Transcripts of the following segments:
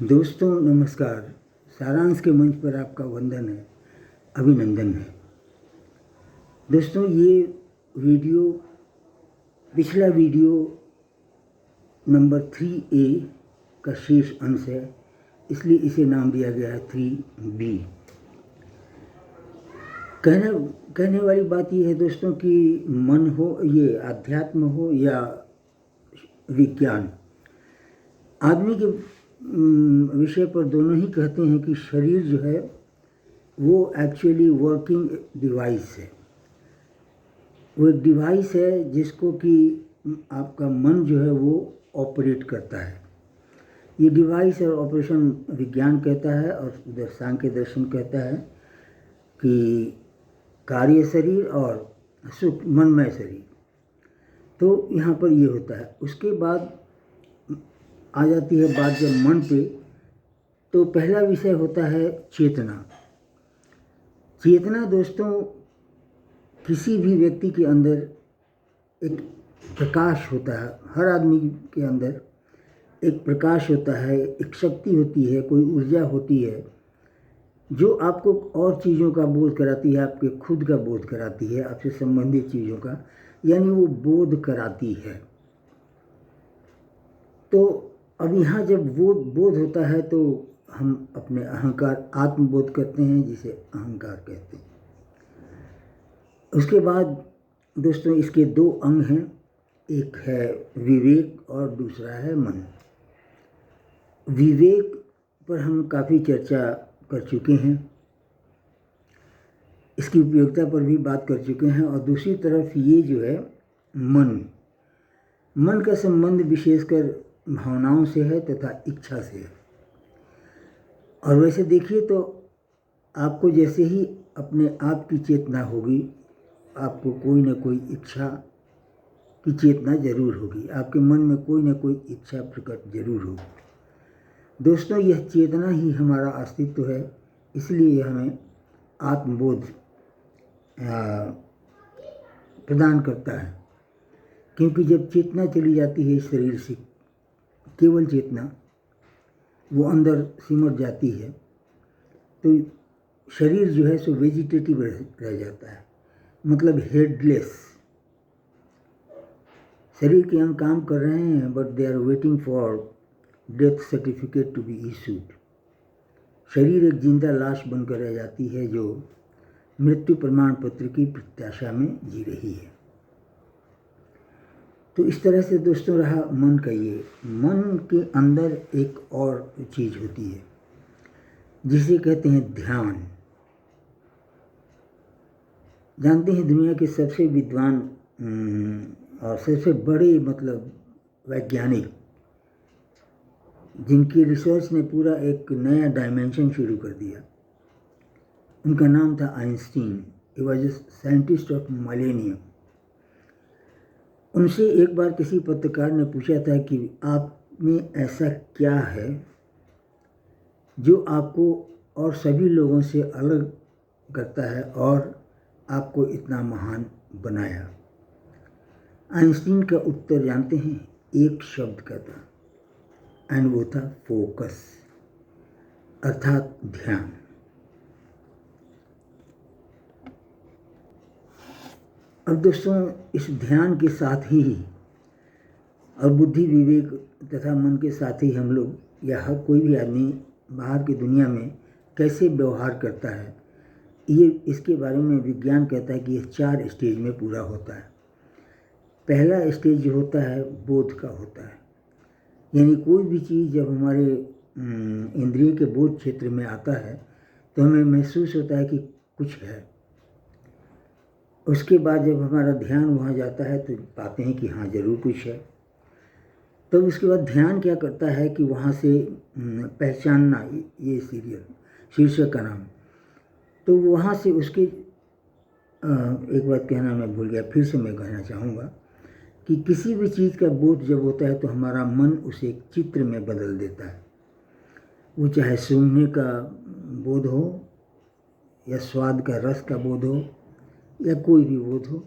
दोस्तों नमस्कार। सारांश के मंच पर आपका वंदन है, अभिनंदन है। दोस्तों ये वीडियो पिछला वीडियो नंबर 3A का शेष अंश है, इसलिए इसे नाम दिया गया है 3B। कहने वाली बात यह है दोस्तों कि मन हो, ये अध्यात्म हो या विज्ञान, आदमी के विषय पर दोनों ही कहते हैं कि शरीर जो है वो एक्चुअली वर्किंग डिवाइस है। वो एक डिवाइस है जिसको कि आपका मन जो है वो ऑपरेट करता है। ये डिवाइस और ऑपरेशन विज्ञान कहता है और उधर सांख्य दर्शन कहता है कि कार्य शरीर और सुख मनमय शरीर। तो यहाँ पर ये होता है। उसके बाद आ जाती है बात जब मन पे, तो पहला विषय होता है चेतना। चेतना दोस्तों किसी भी व्यक्ति के अंदर एक प्रकाश होता है। हर आदमी के अंदर एक प्रकाश होता है, एक शक्ति होती है, कोई ऊर्जा होती है जो आपको और चीज़ों का बोध कराती है, आपके खुद का बोध कराती है, आपसे संबंधित चीज़ों का, यानी वो बोध कराती है। तो अब यहाँ जब वो बोध होता है तो हम अपने अहंकार आत्मबोध करते हैं, जिसे अहंकार कहते हैं। उसके बाद दोस्तों इसके दो अंग हैं, एक है विवेक और दूसरा है मन। विवेक पर हम काफ़ी चर्चा कर चुके हैं, इसकी उपयोगिता पर भी बात कर चुके हैं। और दूसरी तरफ ये जो है मन का संबंध विशेषकर भावनाओं से है तथा इच्छा से है। और वैसे देखिए तो आपको जैसे ही अपने आप की चेतना होगी, आपको कोई ना कोई इच्छा की चेतना जरूर होगी, आपके मन में कोई ना कोई इच्छा प्रकट जरूर होगी। दोस्तों यह चेतना ही हमारा अस्तित्व है, इसलिए हमें आत्मबोध प्रदान करता है। क्योंकि जब चेतना चली जाती है शरीर से, केवल चेतना वो अंदर सिमट जाती है, तो शरीर जो है सो वेजिटेटिव रह जाता है, मतलब हेडलेस। शरीर के अंग काम कर रहे हैं but they are waiting for death certificate to be issued. शरीर एक जिंदा लाश बनकर रह जाती है जो मृत्यु प्रमाण पत्र की प्रत्याशा में जी रही है। तो इस तरह से दोस्तों रहा मन का। ये मन के अंदर एक और चीज़ होती है जिसे कहते हैं ध्यान। जानते हैं दुनिया के सबसे विद्वान और सबसे बड़े मतलब वैज्ञानिक, जिनकी रिसर्च ने पूरा एक नया डायमेंशन शुरू कर दिया, उनका नाम था Einstein. He was a scientist of millennium. उनसे एक बार किसी पत्रकार ने पूछा था कि आप में ऐसा क्या है जो आपको और सभी लोगों से अलग करता है और आपको इतना महान बनाया। आइंस्टीन का उत्तर जानते हैं, एक शब्द का था, एंड वो था फोकस, अर्थात ध्यान। अब दोस्तों इस ध्यान के साथ ही और बुद्धि विवेक तथा मन के साथ ही हम लोग या हर कोई भी आदमी बाहर की दुनिया में कैसे व्यवहार करता है, ये इसके बारे में विज्ञान कहता है कि ये 4 स्टेज में पूरा होता है। पहला स्टेज जो होता है बोध का होता है, यानी कोई भी चीज़ जब हमारे इंद्रिय के बोध क्षेत्र में आता है तो हमें महसूस होता है कि कुछ है। उसके बाद जब हमारा ध्यान वहाँ जाता है तो पाते हैं कि हाँ ज़रूर कुछ है। तब उसके बाद ध्यान क्या करता है कि वहाँ से पहचानना, ये सीरियल शीर्षक का नाम, तो वहाँ से उसके एक बात कहना मैं भूल गया, फिर से मैं कहना चाहूँगा कि किसी भी चीज़ का बोध जब होता है तो हमारा मन उसे एक चित्र में बदल देता है। वो चाहे सूंघने का बोध हो या स्वाद का रस का बोध हो या कोई भी बोध हो,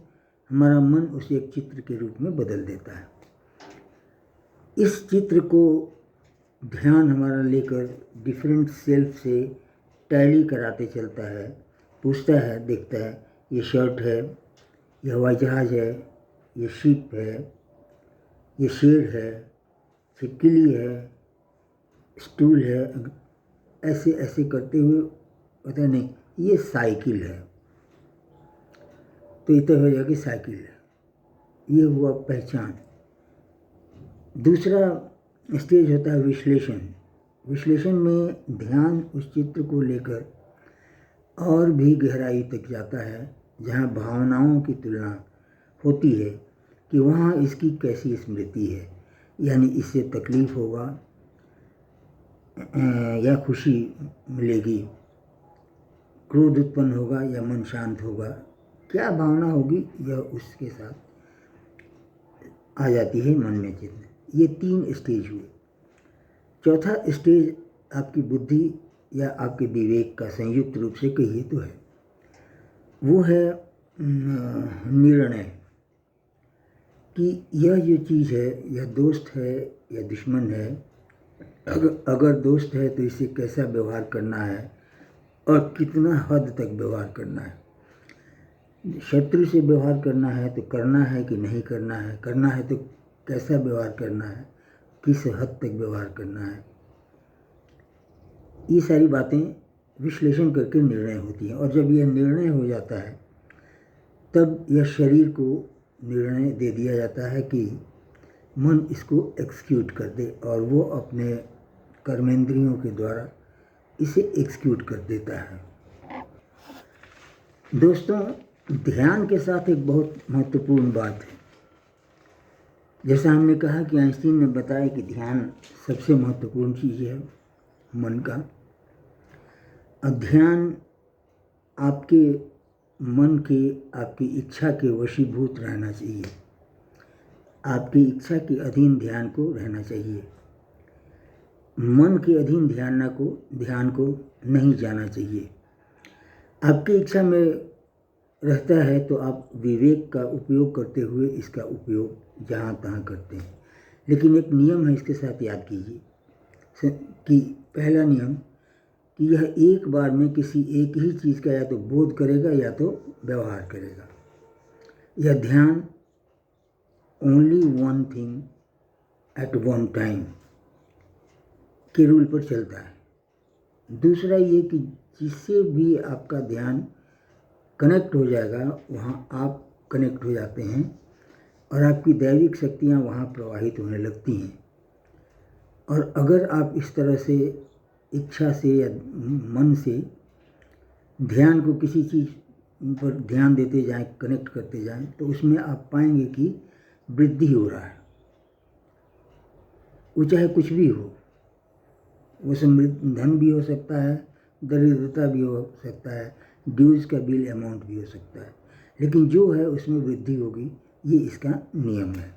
हमारा मन उसे एक चित्र के रूप में बदल देता है। इस चित्र को ध्यान हमारा लेकर डिफरेंट सेल्फ से टैली कराते चलता है, पूछता है, देखता है ये शर्ट है, ये हवाई जहाज़ है, ये शिप है, ये शेर है, छिपकली है, स्टूल है, ऐसे ऐसे करते हुए पता नहीं ये साइकिल है, तो इतना हो जाएगा कि साइकिल है। ये हुआ पहचान। दूसरा स्टेज होता है विश्लेषण। विश्लेषण में ध्यान उस चित्र को लेकर और भी गहराई तक जाता है, जहाँ भावनाओं की तुलना होती है कि वहाँ इसकी कैसी स्मृति है, यानी इससे तकलीफ़ होगा या खुशी मिलेगी, क्रोध उत्पन्न होगा या मन शांत होगा, क्या भावना होगी यह उसके साथ आ जाती है मन में चित्र। ये 3 स्टेज हुए। चौथा स्टेज आपकी बुद्धि या आपके विवेक का संयुक्त रूप से कहिए तो है, वो है निर्णय कि यह जो चीज़ है यह दोस्त है या दुश्मन है। अगर दोस्त है तो इससे कैसा व्यवहार करना है और कितना हद तक व्यवहार करना है। शत्रु से व्यवहार करना है तो करना है कि नहीं करना है, करना है तो कैसा व्यवहार करना है, किस हद तक व्यवहार करना है। ये सारी बातें विश्लेषण करके निर्णय होती हैं, और जब यह निर्णय हो जाता है तब यह शरीर को निर्णय दे दिया जाता है कि मन इसको एग्जीक्यूट कर दे, और वो अपने कर्मेंद्रियों के द्वारा इसे एग्जीक्यूट कर देता है। दोस्तों, ध्यान के साथ एक बहुत महत्वपूर्ण बात है। जैसा हमने कहा कि आइंस्टीन ने बताया कि ध्यान सबसे महत्वपूर्ण चीज़ है मन का। ध्यान आपके मन के, आपकी इच्छा के वशीभूत रहना चाहिए, आपकी इच्छा के अधीन ध्यान को रहना चाहिए। मन के अधीन ध्यान को नहीं जाना चाहिए। आपकी इच्छा में रहता है तो आप विवेक का उपयोग करते हुए इसका उपयोग जहाँ तहाँ करते हैं। लेकिन एक नियम है, इसके साथ याद कीजिए कि पहला नियम कि यह एक बार में किसी एक ही चीज़ का या तो बोध करेगा या तो व्यवहार करेगा। यह ध्यान only one thing at one time के रूल पर चलता है। दूसरा ये कि जिससे भी आपका ध्यान कनेक्ट हो जाएगा वहाँ आप कनेक्ट हो जाते हैं और आपकी दैविक शक्तियाँ वहाँ प्रवाहित होने लगती हैं। और अगर आप इस तरह से इच्छा से या मन से ध्यान को किसी चीज़ पर ध्यान देते जाएं, कनेक्ट करते जाएं, तो उसमें आप पाएंगे कि वृद्धि हो रहा है। वो चाहे कुछ भी हो, वो धन भी हो सकता है, दरिद्रता भी हो सकता है, ड्यूज का बिल अमाउंट भी हो सकता है, लेकिन जो है उसमें वृद्धि होगी। ये इसका नियम है।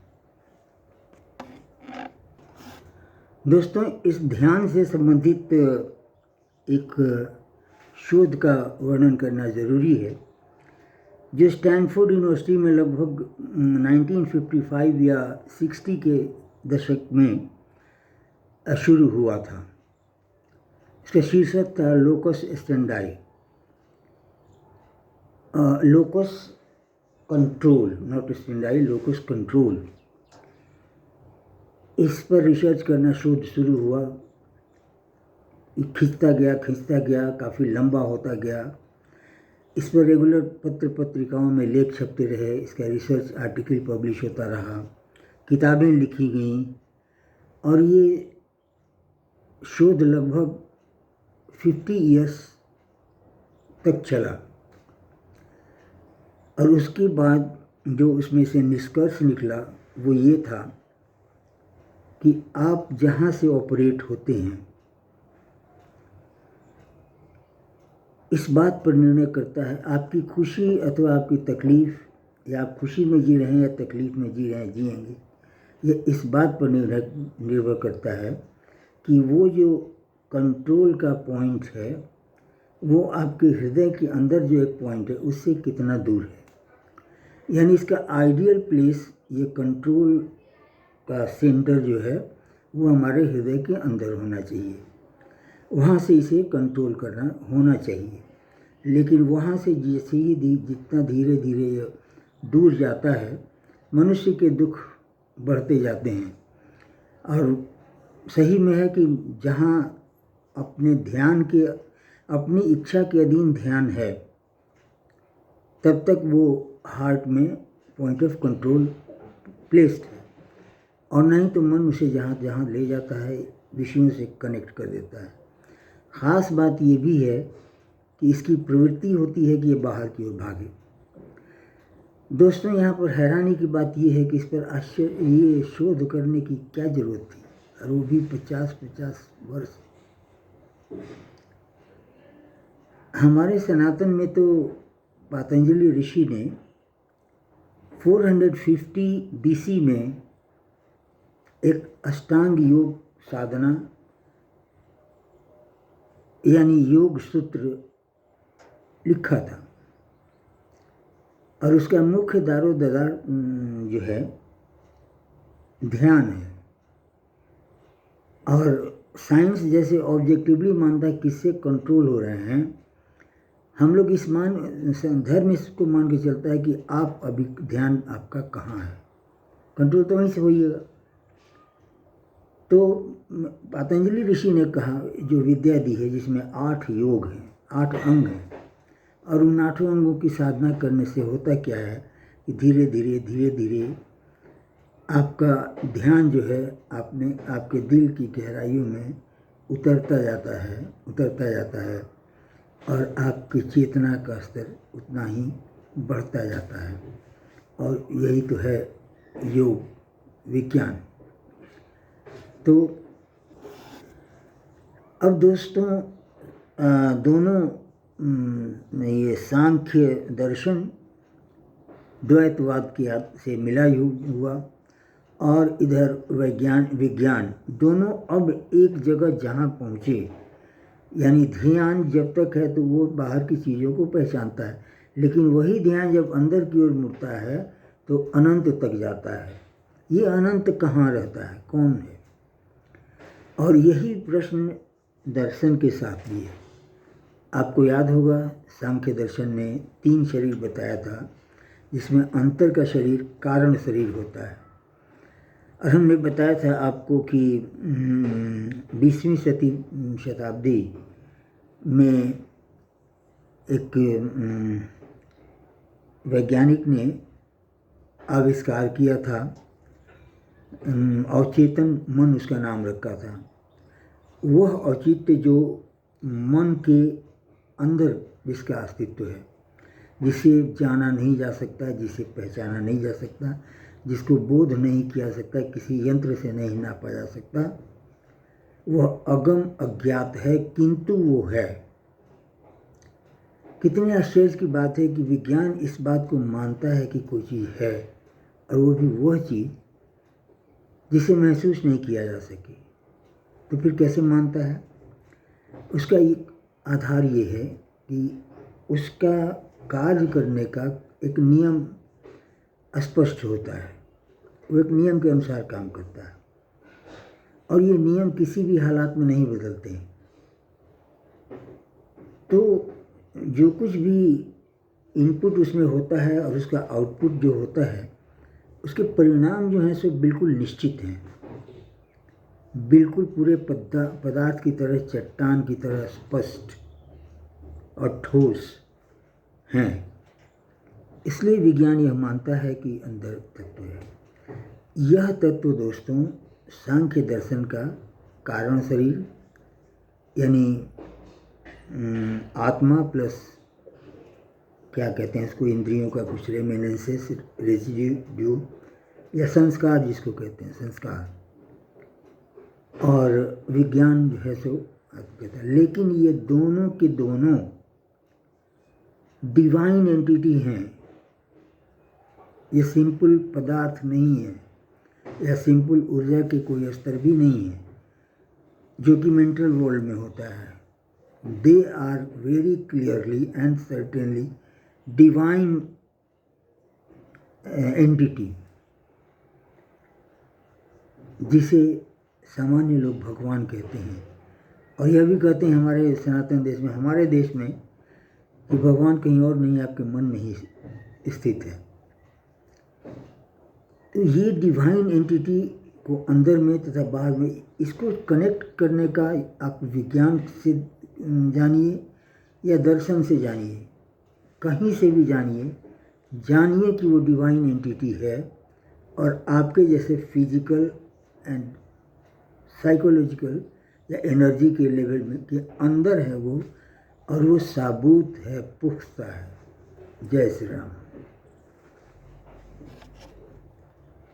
दोस्तों, इस ध्यान से संबंधित एक शोध का वर्णन करना ज़रूरी है, जो स्टैनफोर्ड यूनिवर्सिटी में लगभग 1955 या 60 के दशक में शुरू हुआ था। इसका शीर्षक था locus स्टैंडाई, locus control, not स्टैंडाई, locus control. इस पर रिसर्च करना, शोध शुरू हुआ, खिंचता गया, काफ़ी लंबा होता गया। इस पर रेगुलर पत्र पत्रिकाओं में लेख छपते रहे, इसका रिसर्च आर्टिकल पब्लिश होता रहा, किताबें लिखी गईं, और ये शोध लगभग 50 इयर्स तक चला। और उसके बाद जो उसमें से निष्कर्ष निकला वो ये था कि आप जहाँ से ऑपरेट होते हैं इस बात पर निर्णय करता है आपकी खुशी अथवा आपकी तकलीफ़, या आप खुशी में जी रहे हैं या तकलीफ़ में जी रहे हैं, जिएंगे। ये इस बात पर निर्भर करता है कि वो जो कंट्रोल का पॉइंट है वो आपके हृदय के अंदर जो एक पॉइंट है उससे कितना दूर है। यानी इसका आइडियल प्लेस, ये कंट्रोल का सेंटर जो है वो हमारे हृदय के अंदर होना चाहिए, वहाँ से इसे कंट्रोल करना होना चाहिए। लेकिन वहाँ से जैसे ही जितना धीरे धीरे ये दूर जाता है, मनुष्य के दुख बढ़ते जाते हैं। और सही में है कि जहाँ अपने ध्यान के, अपनी इच्छा के अधीन ध्यान है, तब तक वो हार्ट में पॉइंट ऑफ कंट्रोल प्लेस्ड है, और नहीं तो मन उसे जहाँ जहाँ ले जाता है विषयों से कनेक्ट कर देता है। ख़ास बात ये भी है कि इसकी प्रवृत्ति होती है कि ये बाहर की ओर भागे। दोस्तों, यहाँ पर हैरानी की बात ये है कि इस पर आश्चर्य, ये शोध करने की क्या ज़रूरत थी, और वो भी 50-50 वर्ष। हमारे सनातन में तो पतंजलि ऋषि ने 450 BC में एक अष्टांग योग साधना यानी योग सूत्र लिखा था, और उसका मुख्य दारोमदार जो है ध्यान है। और साइंस जैसे ऑब्जेक्टिवली मानता है किससे कंट्रोल हो रहे हैं, हम लोग इस धर्म इसको मान के चलता है कि आप अभी ध्यान आपका कहाँ है, कंट्रोल तो वहीं से होइएगा। तो पतंजलि ऋषि ने कहा, जो विद्या दी है जिसमें 8 योग हैं, 8 अंग हैं, और उन 8 अंगों की साधना करने से होता क्या है कि धीरे धीरे आपका ध्यान जो है आपके दिल की गहराइयों में उतरता जाता है, और आपकी चेतना का स्तर उतना ही बढ़ता जाता है। और यही तो है योग विज्ञान। तो अब दोस्तों, दोनों ये सांख्य दर्शन द्वैतवाद की से मिला हुआ, और इधर विज्ञान दोनों अब एक जगह जहाँ पहुँचे, यानी ध्यान जब तक है तो वो बाहर की चीज़ों को पहचानता है, लेकिन वही ध्यान जब अंदर की ओर मुड़ता है तो अनंत तक जाता है। ये अनंत कहाँ रहता है, कौन है? और यही प्रश्न दर्शन के साथ भी है। आपको याद होगा सांख्य दर्शन में 3 शरीर बताया था, जिसमें अंतर का शरीर कारण शरीर होता है। और हमने बताया था आपको कि 20वीं शताब्दी में एक वैज्ञानिक ने आविष्कार किया था, अवचेतन मन उसका नाम रखा था। वह औचित्य जो मन के अंदर जिसका अस्तित्व है, जिसे जाना नहीं जा सकता, जिसे पहचाना नहीं जा सकता, जिसको बोध नहीं किया सकता, किसी यंत्र से नहीं नापा जा सकता, वह अगम अज्ञात है, किंतु वो है। कितने आश्चर्य की बात है कि विज्ञान इस बात को मानता है कि कोई चीज़ है, और वो भी वह चीज़ जिसे महसूस नहीं किया जा सके। तो फिर कैसे मानता है? उसका एक आधार ये है कि उसका कार्य करने का एक नियम स्पष्ट होता है, वो एक नियम के अनुसार काम करता है, और ये नियम किसी भी हालात में नहीं बदलते हैं। तो जो कुछ भी इनपुट उसमें होता है और उसका आउटपुट जो होता है, उसके परिणाम जो हैं सो बिल्कुल निश्चित हैं, बिल्कुल पूरे पदार्थ की तरह, चट्टान की तरह स्पष्ट और ठोस हैं। इसलिए विज्ञान यह मानता है कि अंदर तत्व है। यह तत्व दोस्तों सांख्य दर्शन का कारण शरीर यानी आत्मा प्लस क्या कहते हैं इसको, इंद्रियों का कुछ रेमिनेंसेस, रेजिड्यू या संस्कार जिसको कहते हैं, संस्कार, और विज्ञान जो है सो कहता है। लेकिन ये दोनों के दोनों डिवाइन एंटिटी हैं। ये सिंपल पदार्थ नहीं है, या सिंपल ऊर्जा के कोई स्तर भी नहीं है जो कि मेंटल वर्ल्ड में होता है। They are very clearly and certainly divine entity, जिसे सामान्य लोग भगवान कहते हैं, और यह भी कहते हैं हमारे सनातन देश में, हमारे देश में, कि भगवान कहीं और नहीं, आपके मन में ही स्थित है। तो ये डिवाइन एंटिटी को अंदर में तथा बाहर में, इसको कनेक्ट करने का आप विज्ञान से जानिए या दर्शन से जानिए, कहीं से भी जानिए कि वो डिवाइन एंटिटी है, और आपके जैसे फिजिकल एंड साइकोलॉजिकल या एनर्जी के लेवल में के अंदर है वो, और वो साबुत है, पुख्ता है। जय श्री राम।